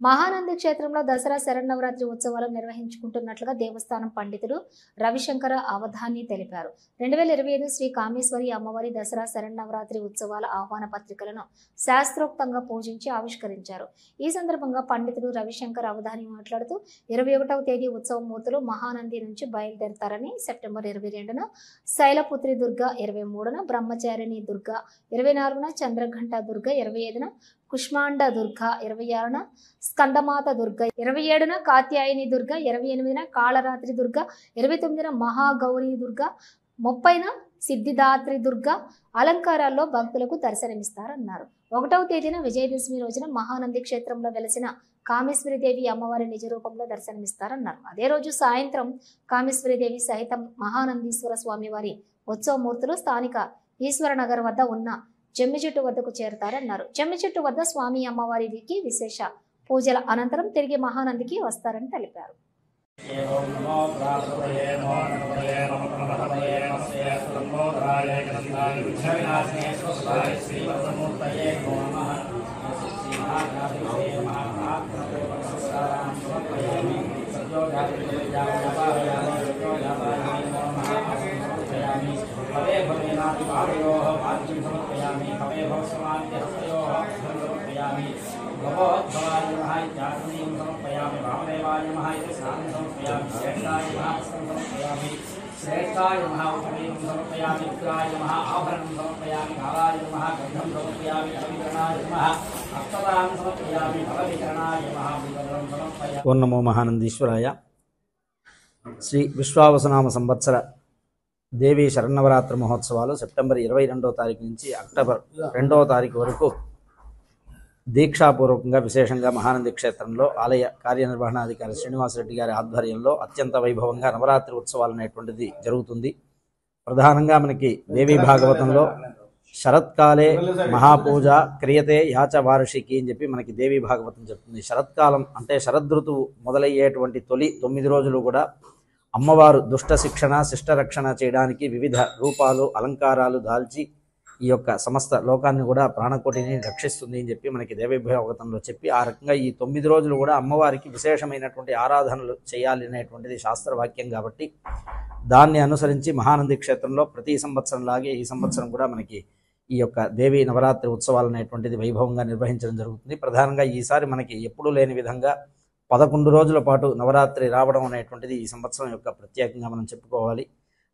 మహానంది క్షేత్రంలో దసరా శరన్నవరాత్రి ఉత్సవాలను నిర్వహించుకుంటున్నట్లుగా దేవస్థానం పండితుడు రవిశంకర అవధాని తెలిపారు. 2025 శ్రీ కామేశ్వరి అమ్మవారి దసరా శరన్నవరాత్రి ఉత్సవాల ఆహ్వాన పత్రికలను శాస్త్రోక్తంగా పూజించి ఆవిష్కరించారు. ఈ సందర్భంగా పండితుడు రవిశంకర అవధాని మాట్లాడుతూ 21వ తేదీ ఉత్సవ మూర్తులు మహానంది నుంచి బయలుదేరతారని, సెప్టెంబర్ 22న శైలపుత్రి దుర్గా, 23న బ్రహ్మచారిణి దుర్గా, 24న చంద్రఘంట దుర్గా, 25న కుష్మాండ దుర్గా, 26న స్కందమాత దుర్గా, 27న కాత్యాయని దుర్గా, 28న కాళరాత్రి దుర్గా, 29న మహాగౌరీ దుర్గా, 30న సిద్ధిదాత్రి దుర్గా అలంకారాల్లో భక్తులకు దర్శనమిస్తారన్నారు. 1వ తేదీన విజయదశమి రోజున మహానంది క్షేత్రంలో వెలసిన కామేశ్వరీదేవి అమ్మవారి నిజ రూపంలో దర్శనమిస్తారన్నారు. అదే రోజు సాయంత్రం కామేశ్వరీదేవి సహితం మహానందీశ్వర స్వామివారి ఉత్సవమూర్తులు స్థానిక ఈశ్వరనగర్ వద్ద ఉన్న జమ్మి చెట్టు వద్దకు చేరతారన్నారు. జమ్మి చెట్టు వద్ద స్వామి అమ్మవారికి విశేష పూజల అనంతరం తిరిగి మహానందికి వస్తారని తెలిపారు. ఓం నమో మహానందీశ్వరాయ. శ్రీ విశ్వావసునామ సంవత్సర దేవీ శరన్నవరాత్రి మహోత్సవాలు సెప్టెంబర్ 22వ తారీఖు నుంచి అక్టోబర్ 2వ తారీఖు వరకు దీక్షాపూర్వకంగా విశేషంగా మహానంది క్షేత్రంలో ఆలయ కార్యనిర్వహణాధికారి శ్రీనివాసరెడ్డి గారి ఆధ్వర్యంలో అత్యంత వైభవంగా నవరాత్రి ఉత్సవాలు అనేటువంటిది జరుగుతుంది. ప్రధానంగా మనకి దేవీ భాగవతంలో శరత్కాలే మహాపూజ క్రియతే యాచ వార్షికి అని చెప్పి మనకి దేవీ భాగవతం చెప్తుంది. శరత్కాలం అంటే శరదృతువు మొదలయ్యేటువంటి తొలి 9 రోజులు కూడా అమ్మవారు దుష్ట శిక్షణ శిష్ట రక్షణ చేయడానికి వివిధ రూపాలు అలంకారాలు దాల్చి ఈ యొక్క సమస్త లోకాన్ని కూడా ప్రాణకోటిని రక్షిస్తుంది అని చెప్పి మనకి దేవీ భాగవతంలో చెప్పి, ఆ రకంగా ఈ 9 రోజులు కూడా అమ్మవారికి విశేషమైనటువంటి ఆరాధనలు చేయాలి అనేటువంటిది శాస్త్రవాక్యం. కాబట్టి దాన్ని అనుసరించి మహానంది క్షేత్రంలో ప్రతి సంవత్సరం లాగే ఈ సంవత్సరం కూడా మనకి ఈ యొక్క దేవీ నవరాత్రి ఉత్సవాలు అనేటువంటిది వైభవంగా నిర్వహించడం జరుగుతుంది. ప్రధానంగా ఈసారి మనకి ఎప్పుడూ లేని విధంగా 11 రోజుల పాటు నవరాత్రి రావడం అనేటువంటిది ఈ సంవత్సరం యొక్క ప్రత్యేకంగా మనం చెప్పుకోవాలి.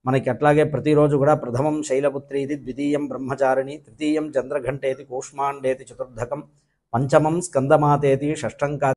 మనకి అట్లాగే ప్రతిరోజు కూడా ప్రథమం శైలపుత్రీది, ద్వితీయం బ్రహ్మచారిణి, తృతీయం చంద్రఘంటేతి, కూష్మాండేతి చతుర్థకం, పంచమం స్కందమాతేతి, షష్ఠం